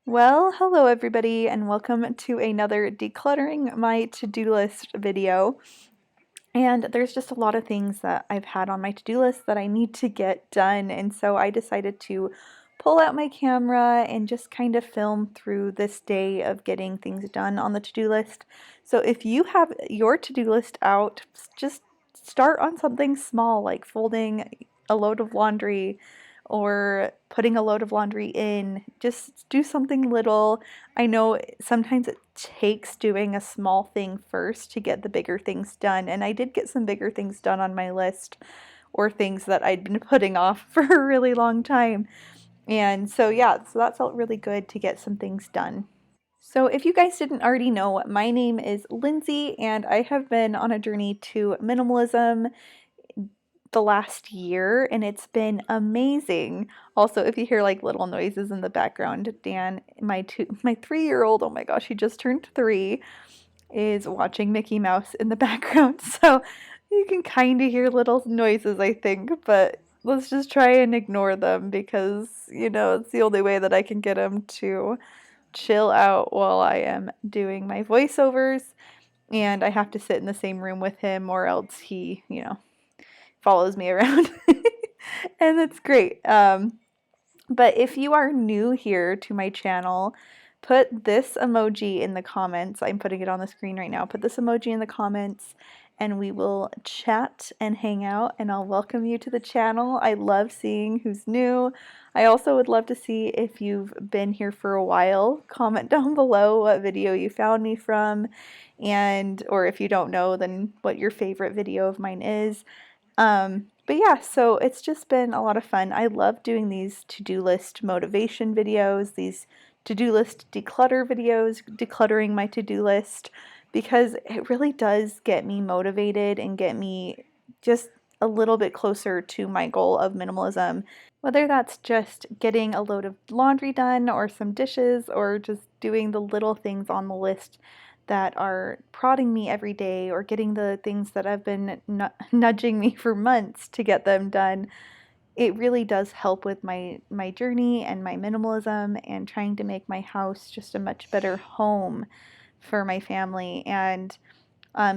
Well, hello everybody, and welcome to another Decluttering My To-Do List video. And there's just a lot of things that I've had on my to-do list that I need to get done, and so I decided to pull out my camera and just kind of film through this day of getting things done on the to-do list. So if you have your to-do list out, just start on something small like folding a load of laundry or putting a load of laundry in. Just do something little. I know sometimes it takes doing a small thing first to get the bigger things done, and I did get some bigger things done on my list, or things that I'd been putting off for a really long time. And so yeah, so that felt really good to get some things done. So if you guys didn't already know, my name is Lindsay, and I have been on a journey to minimalism the last year, and it's been amazing. Also, if you hear like little noises in the background, Dan, my 3-year-old, oh my gosh, he just turned 3, is watching Mickey Mouse in the background. So you can kind of hear little noises, I think, but let's just try and ignore them because, it's the only way that I can get him to chill out while I am doing my voiceovers. And I have to sit in the same room with him, or else he, follows me around. And that's great. But if you are new here to my channel, put this emoji in the comments. I'm putting it on the screen right now. Put this emoji in the comments and we will chat and hang out, and I'll welcome you to the channel. I love seeing who's new. I also would love to see if you've been here for a while. Comment down below what video you found me from, and or if you don't know, then what your favorite video of mine is. But yeah, so it's just been a lot of fun. I love doing these to-do list motivation videos, these to-do list declutter videos, decluttering my to-do list, because it really does get me motivated and get me just a little bit closer to my goal of minimalism. Whether that's just getting a load of laundry done or some dishes, or just doing the little things on the list that are prodding me every day, or getting the things that have been nudging me for months to get them done. It really does help with my journey and my minimalism and trying to make my house just a much better home for my family. And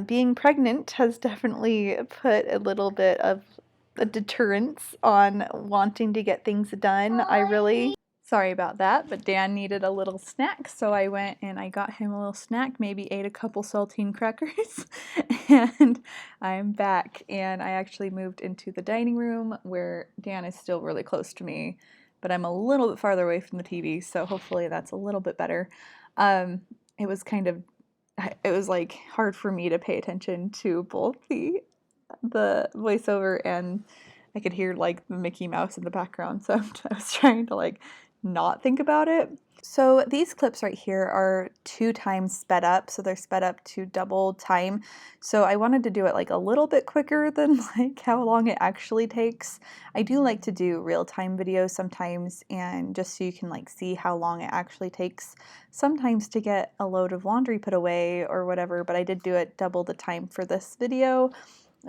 being pregnant has definitely put a little bit of a deterrence on wanting to get things done. Sorry about that, but Dan needed a little snack, so I went and I got him a little snack, maybe ate a couple saltine crackers, and I'm back. And I actually moved into the dining room where Dan is still really close to me, but I'm a little bit farther away from the TV, so hopefully that's a little bit better. It was like hard for me to pay attention to both the voiceover, and I could hear like the Mickey Mouse in the background, so I was trying to like not think about it. So these clips right here are 2 times sped up, so they're sped up to double time. So I wanted to do it like a little bit quicker than like how long it actually takes. I do like to do real-time videos sometimes, and just so you can like see how long it actually takes sometimes to get a load of laundry put away or whatever, but I did do it double the time for this video,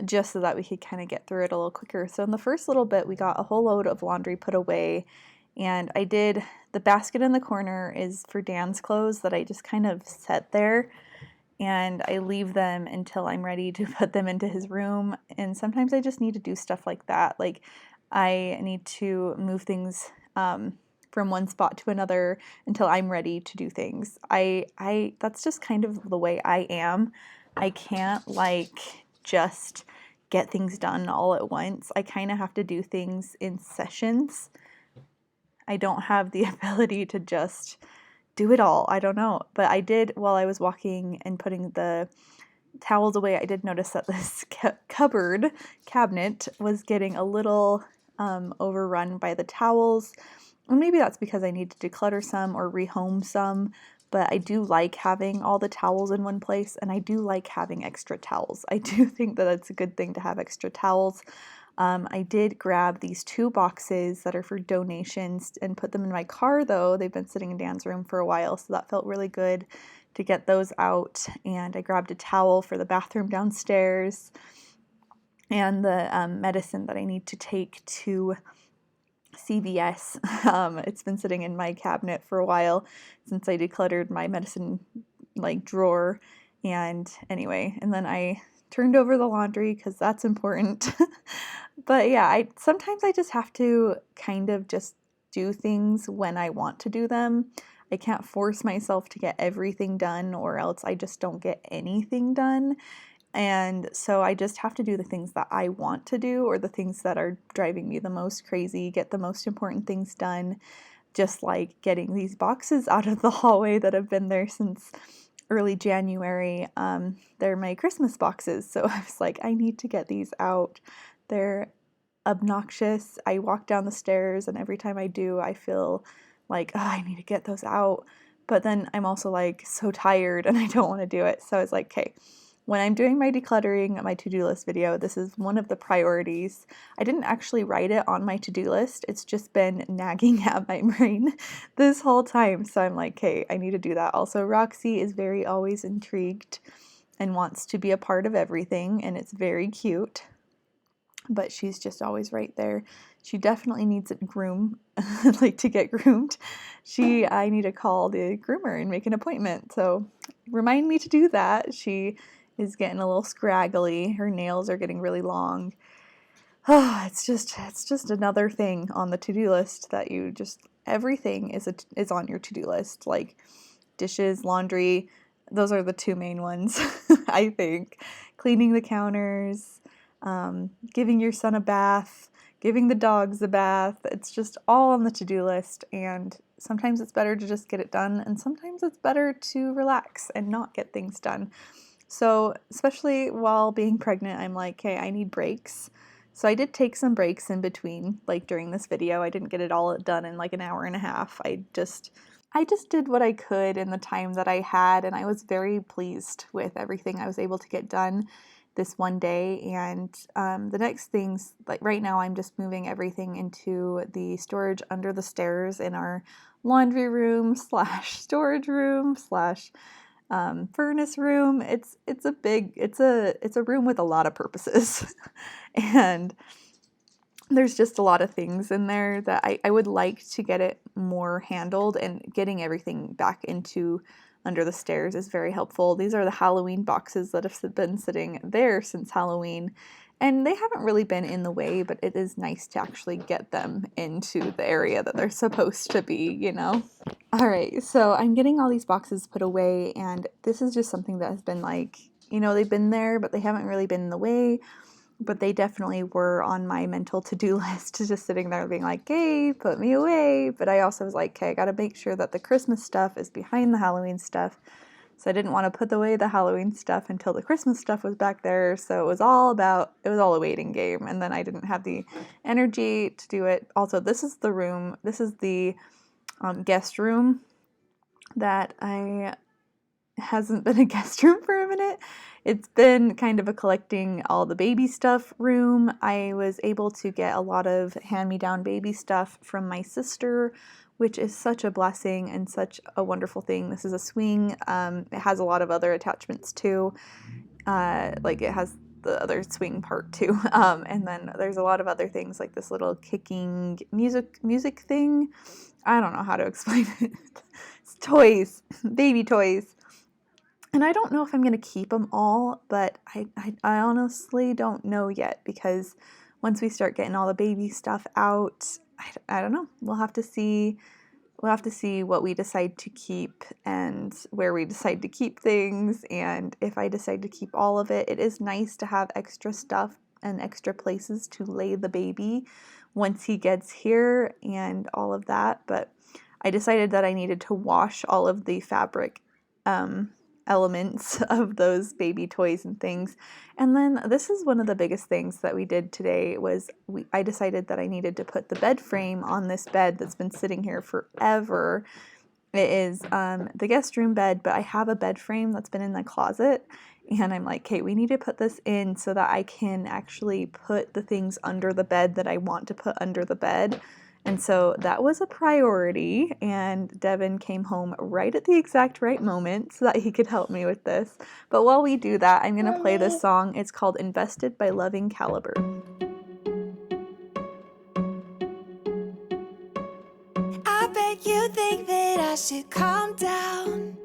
just so that we could kind of get through it a little quicker. So in the first little bit, we got a whole load of laundry put away, and I did, the basket in the corner is for Dan's clothes that I just kind of set there, and I leave them until I'm ready to put them into his room. And sometimes I just need to do stuff like that. Like I need to move things from one spot to another until I'm ready to do things. That's just kind of the way I am. I can't like just get things done all at once. I kind of have to do things in sessions. I don't have the ability to just do it all. I don't know. But I did, while I was walking and putting the towels away, I did notice that this cabinet was getting a little overrun by the towels. And maybe that's because I need to declutter some or rehome some. But I do like having all the towels in one place, and I do like having extra towels. I do think that it's a good thing to have extra towels. I did grab these 2 boxes that are for donations and put them in my car, though. They've been sitting in Dan's room for a while, so that felt really good to get those out. And I grabbed a towel for the bathroom downstairs and the medicine that I need to take to CVS. It's been sitting in my cabinet for a while since I decluttered my medicine like drawer. And anyway, and then I turned over the laundry because that's important. But yeah, I just have to kind of just do things when I want to do them. I can't force myself to get everything done, or else I just don't get anything done. And so I just have to do the things that I want to do, or the things that are driving me the most crazy, get the most important things done, just like getting these boxes out of the hallway that have been there since early January. They're my Christmas boxes, so I was like, I need to get these out. They're obnoxious. I walk down the stairs, and every time I do, I feel like, oh, I need to get those out. But then I'm also like so tired and I don't want to do it. So I was like, okay, when I'm doing my decluttering, my to-do list video, this is one of the priorities. I didn't actually write it on my to-do list. It's just been nagging at my brain this whole time. So I'm like, okay, I need to do that. Also, Roxy is very always intrigued and wants to be a part of everything, and it's very cute. But she's just always right there. She definitely needs a groom, like to get groomed. I need to call the groomer and make an appointment. So remind me to do that. She is getting a little scraggly. Her nails are getting really long. Oh, it's just another thing on the to-do list that everything is on your to-do list, like dishes, laundry. Those are the two main ones, I think. Cleaning the counters, giving your son a bath, giving the dogs a bath. It's just all on the to-do list, and sometimes it's better to just get it done, and sometimes it's better to relax and not get things done. So, especially while being pregnant, I'm like, okay, I need breaks. So I did take some breaks in between, like during this video. I didn't get it all done in like an hour and a half. I just did what I could in the time that I had, and I was very pleased with everything I was able to get done this one day. And the next things, like right now, I'm just moving everything into the storage under the stairs in our laundry room / storage room / furnace room. It's a room with a lot of purposes, and there's just a lot of things in there that I would like to get it more handled, and getting everything back into under the stairs is very helpful. These are the Halloween boxes that have been sitting there since Halloween, and they haven't really been in the way, but it is nice to actually get them into the area that they're supposed to be, you know? All right, so I'm getting all these boxes put away, and this is just something that has been like, they've been there, but they haven't really been in the way. But they definitely were on my mental to-do list, just sitting there being like, hey, put me away. But I also was like, okay, I got to make sure that the Christmas stuff is behind the Halloween stuff. So I didn't want to put away the Halloween stuff until the Christmas stuff was back there. So it was all a waiting game. And then I didn't have the energy to do it. Also, this is the guest room that hasn't been a guest room for a minute. It's been kind of a collecting all the baby stuff room. I was able to get a lot of hand-me-down baby stuff from my sister, which is such a blessing and such a wonderful thing. This is a swing. It has a lot of other attachments too. Like it has the other swing part too. And then there's a lot of other things like this little kicking music thing. I don't know how to explain it. It's toys, baby toys. And I don't know if I'm going to keep them all, but I honestly don't know yet, because once we start getting all the baby stuff out, I don't know. We'll have to see what we decide to keep and where we decide to keep things. And if I decide to keep all of it, it is nice to have extra stuff and extra places to lay the baby once he gets here and all of that. But I decided that I needed to wash all of the fabric elements of those baby toys and things. And then this is one of the biggest things that we did today was I decided that I needed to put the bed frame on this bed that's been sitting here forever. It is the guest room bed, but I have a bed frame that's been in the closet, and I'm like, okay, we need to put this in so that I can actually put the things under the bed that I want to put under the bed. And so that was a priority, and Devin came home right at the exact right moment so that he could help me with this. But while we do that, I'm going to play this song. It's called Invested by Loving Caliber. I should calm down.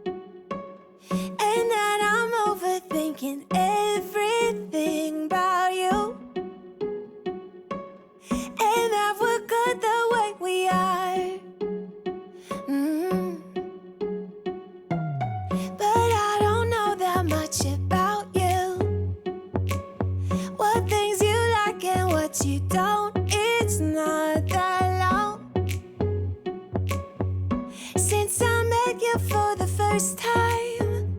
And that I'm overthinking everything about you. And that we're good the way we are. But I don't know that much about you. What things you like and what you don't. It's not that long since I met you for the first time.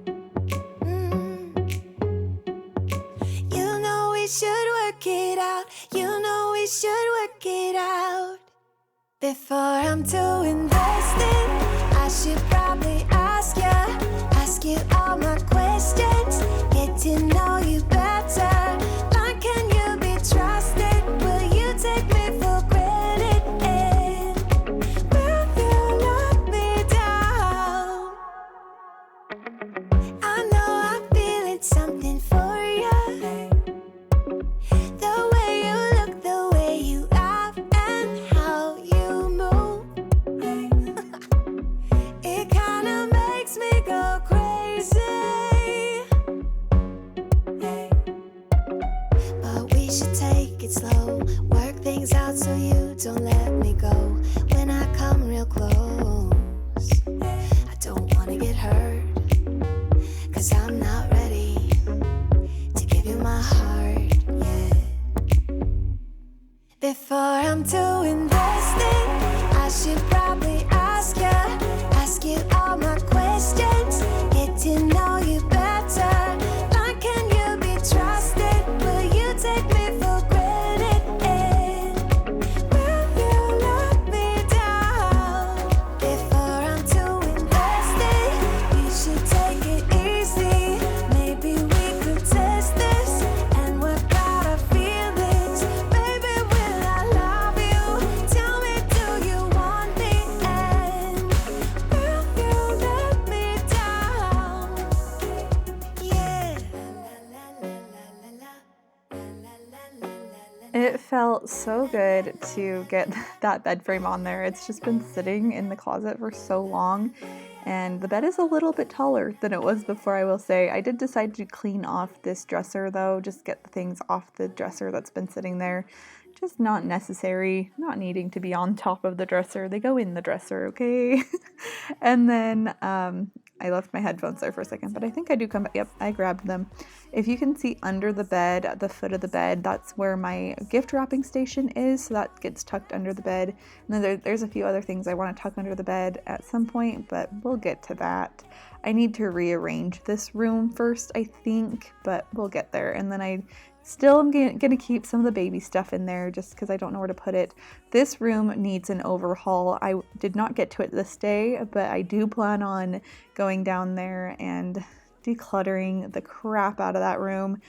You know we should work it out. You know we should work it out. Before I'm too invested, I should probably ask you all my questions, get to know you better. Like, can you be trusted? Will you take me for granted? And will you let me down? I know I'm feeling something for you. The way you look, the way you laugh, and how you move. It kinda makes me go crazy. But we should take it slow, work things out so you don't let me go. When I come real close, I don't wanna get hurt, 'cause I'm not ready to give you my heart yet. Before I'm too invested, I should probably ask you all my questions, get to know you better. Like, can you be trusted? Will you take me for granted? And will you let me down? Before I'm too invested, you should take it easy. Maybe we could test this and work out our feelings. Baby, will I love you? Tell me, do you want me? And will you let me down? Yeah. It felt so good to get that bed frame on there. It's just been sitting in the closet for so long, and the bed is a little bit taller than it was before, I will say. I did decide to clean off this dresser though, just get the things off the dresser that's been sitting there. Just not necessary, not needing to be on top of the dresser. They go in the dresser, okay? And then I left my headphones there for a second, but I think I do come back. Yep, I grabbed them. If you can see under the bed, at the foot of the bed, that's where my gift wrapping station is. So that gets tucked under the bed. And then there's a few other things I want to tuck under the bed at some point, but we'll get to that. I need to rearrange this room first, I think, but we'll get there. And then I still am going to keep some of the baby stuff in there just because I don't know where to put it. This room needs an overhaul. I did not get to it this day, but I do plan on going down there and decluttering the crap out of that room.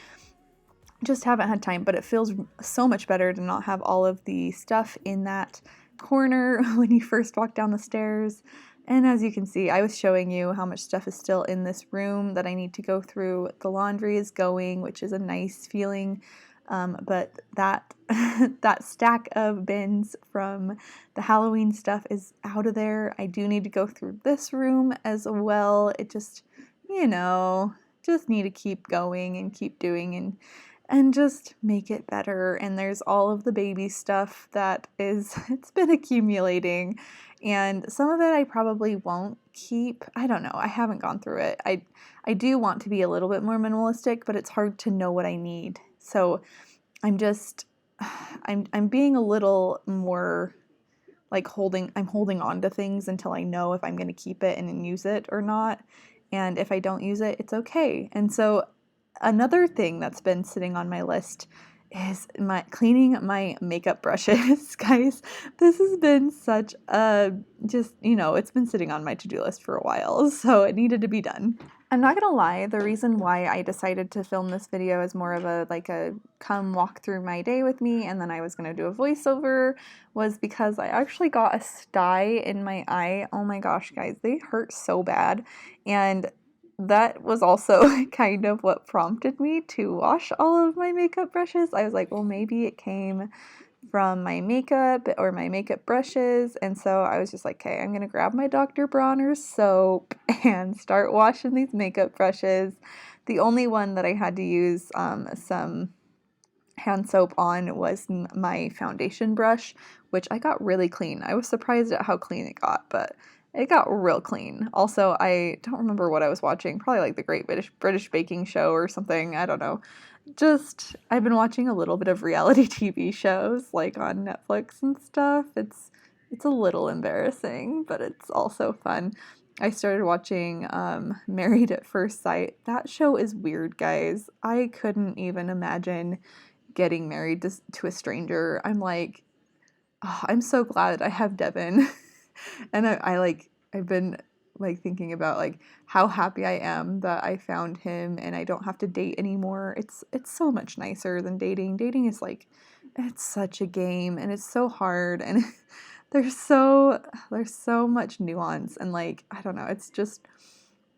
Just haven't had time, but it feels so much better to not have all of the stuff in that corner when you first walk down the stairs. And as you can see, I was showing you how much stuff is still in this room that I need to go through. The laundry is going, which is a nice feeling. But that that stack of bins from the Halloween stuff is out of there. I do need to go through this room as well. It just, just need to keep going and keep doing and just make it better. And there's all of the baby stuff that it's been accumulating. And some of it I probably won't keep. I don't know. I haven't gone through it. I do want to be a little bit more minimalistic, but it's hard to know what I need. So I'm being a little more like I'm holding on to things until I know if I'm going to keep it and use it or not. And if I don't use it, it's okay. And so another thing that's been sitting on my list is cleaning my makeup brushes. Guys, this has been such a it's been sitting on my to-do list for a while, so it needed to be done. I'm not gonna lie, the reason why I decided to film this video as more of a come walk through my day with me, and then I was gonna do a voiceover, was because I actually got a sty in my eye. Oh my gosh, guys, they hurt so bad. And that was also kind of what prompted me to wash all of my makeup brushes. I was like, well, maybe it came from my makeup or my makeup brushes. And so I was just like, okay, I'm gonna grab my Dr. Bronner's soap and start washing these makeup brushes. The only one that I had to use some hand soap on was my foundation brush, which I got really clean. I was surprised at how clean it got, but it got real clean. Also, I don't remember what I was watching, probably like the Great British Baking Show or something. I don't know. Just I've been watching a little bit of reality TV shows like on Netflix and stuff. It's a little embarrassing, but it's also fun. I started watching Married at First Sight. That show is weird, guys. I couldn't even imagine getting married to a stranger. I'm like, oh, I'm so glad I have Devin. And I've been like thinking about like how happy I am that I found him and I don't have to date anymore. It's so much nicer than dating. Dating is like it's such a game and it's so hard and there's so much nuance and like I don't know, it's just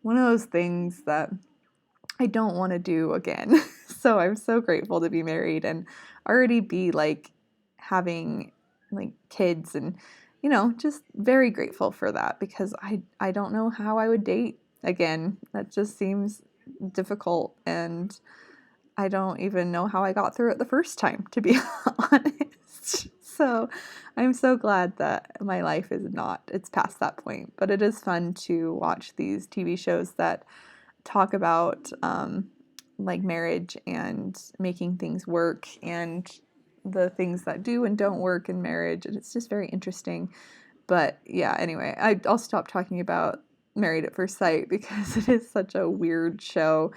one of those things that I don't want to do again. So I'm so grateful to be married and already be like having like kids and just very grateful for that because I don't know how I would date again. That just seems difficult and I don't even know how I got through it the first time, to be honest. So I'm so glad that my life it's past that point. But it is fun to watch these TV shows that talk about like marriage and making things work and the things that do and don't work in marriage. And it's just very interesting. But yeah, anyway, I'll stop talking about Married at First Sight because it is such a weird show,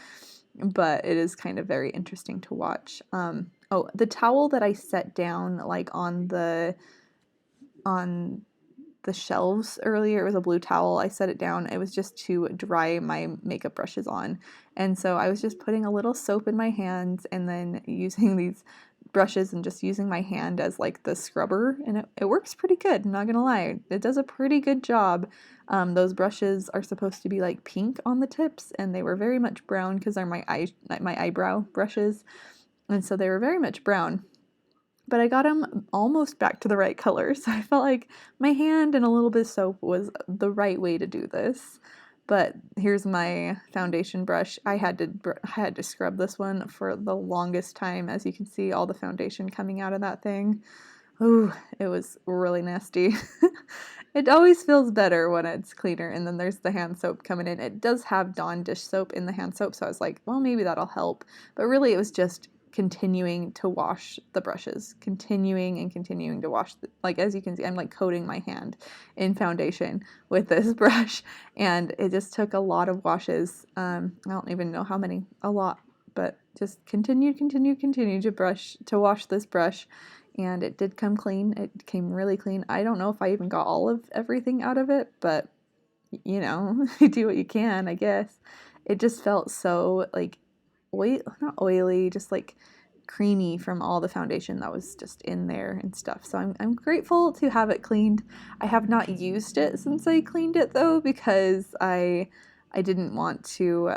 but it is kind of very interesting to watch. Oh, the towel that I set down like on the shelves earlier. It was a blue towel. I set it down. It was just to dry my makeup brushes on. And so I was just putting a little soap in my hands and then using these brushes and just using my hand as like the scrubber. And it works pretty good. I'm not going to lie. It does a pretty good job. Those brushes are supposed to be like pink on the tips and they were very much brown because they're my eyebrow brushes. And so they were very much brown. But I got them almost back to the right color, so I felt like my hand and a little bit of soap was the right way to do this. But here's my foundation brush. I had to scrub this one for the longest time. As you can see, all the foundation coming out of that thing. Ooh, it was really nasty. It always feels better when it's cleaner. And then there's the hand soap coming in. It does have Dawn dish soap in the hand soap, so I was like, well, maybe that'll help. But really, it was just continuing to wash the brushes, continuing to wash like as you can see I'm like coating my hand in foundation with this brush and it just took a lot of washes. I don't even know how many, a lot, but just continue to wash this brush and it did come clean. It came really clean. I don't know if I even got all of everything out of it, but you do what you can, I guess. It just felt so like not oily, just like creamy from all the foundation that was just in there and stuff. So I'm grateful to have it cleaned. I have not used it since I cleaned it though because I didn't want to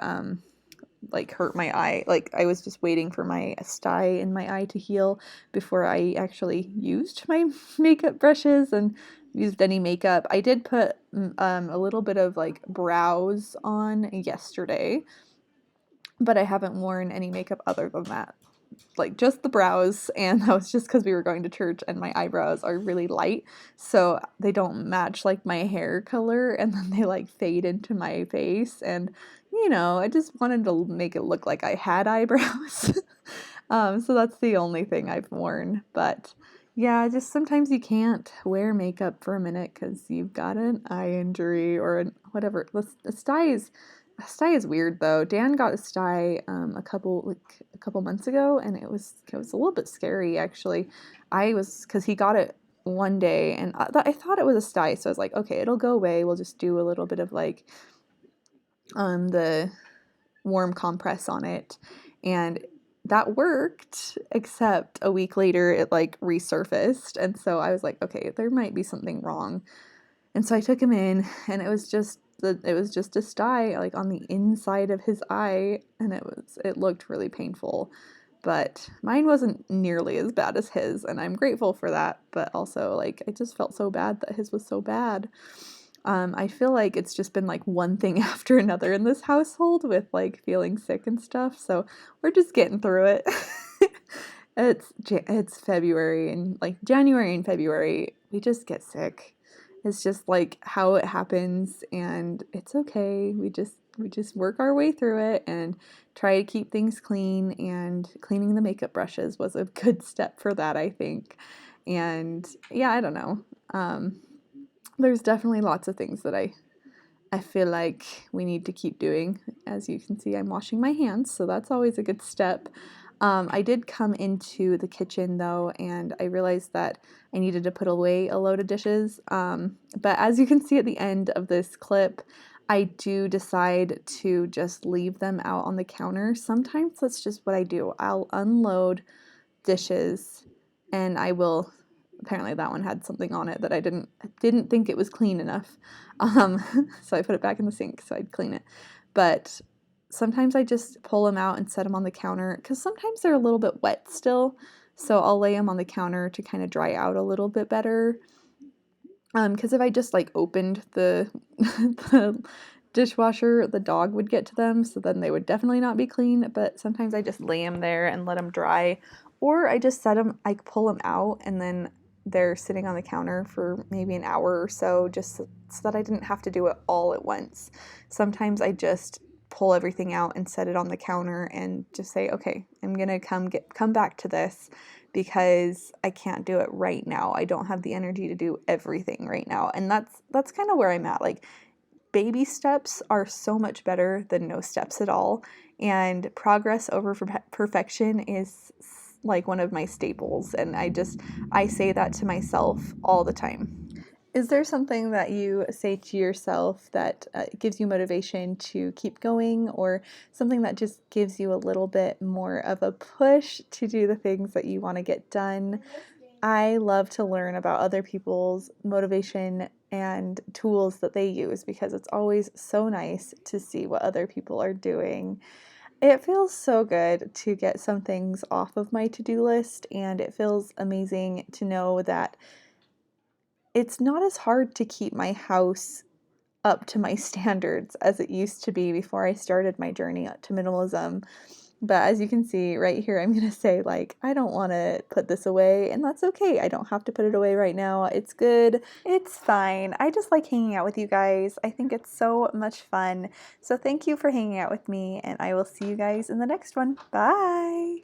like hurt my eye. Like I was just waiting for my sty in my eye to heal before I actually used my makeup brushes and used any makeup. I did put a little bit of like brows on yesterday, but I haven't worn any makeup other than that. Like just the brows, and that was just because we were going to church and my eyebrows are really light, so they don't match like my hair color, and then they like fade into my face, and I just wanted to make it look like I had eyebrows. So that's the only thing I've worn, but yeah, just sometimes you can't wear makeup for a minute because you've got an eye injury or whatever. The sty is weird though. Dan got a sty a couple months ago, and it was a little bit scary actually. Because he got it one day, and I thought it was a sty, so I was like, okay, it'll go away. We'll just do a little bit of like the warm compress on it, and that worked. Except a week later, it like resurfaced, and so I was like, okay, there might be something wrong. And so I took him in, and it was just a sty like on the inside of his eye, and it looked really painful. but mine wasn't nearly as bad as his, and I'm grateful for that. But also, like, I just felt so bad that his was so bad. I feel like it's just been like one thing after another in this household with like feeling sick and stuff. So we're just getting through it. It's February, and like January and February we just get sick. It's just like how it happens, and it's okay. We just work our way through it and try to keep things clean, and cleaning the makeup brushes was a good step for that, I think. And yeah, I don't know. There's definitely lots of things that I feel like we need to keep doing. As you can see, I'm washing my hands, so that's always a good step. I did come into the kitchen though, and I realized that I needed to put away a load of dishes. But as you can see at the end of this clip, I do decide to just leave them out on the counter. Sometimes that's just what I do. I'll unload dishes, and I will. Apparently that one had something on it that I didn't think it was clean enough. Um, so I put it back in the sink so I'd clean it. But sometimes I just pull them out and set them on the counter because sometimes they're a little bit wet still. So I'll lay them on the counter to kind of dry out a little bit better. Because if I just like opened the the dishwasher, the dog would get to them, so then they would definitely not be clean. But sometimes I just lay them there and let them dry, or I just set them, I pull them out, and then they're sitting on the counter for maybe an hour or so, just so that I didn't have to do it all at once. Sometimes I just pull everything out and set it on the counter and just say, okay, I'm gonna come back to this because I can't do it right now. I don't have the energy to do everything right now. And that's kind of where I'm at. Like, baby steps are so much better than no steps at all. And progress over perfection is like one of my staples. And I say that to myself all the time. Is there something that you say to yourself that gives you motivation to keep going, or something that just gives you a little bit more of a push to do the things that you want to get done? I love to learn about other people's motivation and tools that they use because it's always so nice to see what other people are doing. It feels so good to get some things off of my to-do list, and it feels amazing to know that it's not as hard to keep my house up to my standards as it used to be before I started my journey to minimalism. But as you can see right here, I'm going to say, like, I don't want to put this away, and that's okay. I don't have to put it away right now. It's good. It's fine. I just like hanging out with you guys. I think it's so much fun. So thank you for hanging out with me, and I will see you guys in the next one. Bye!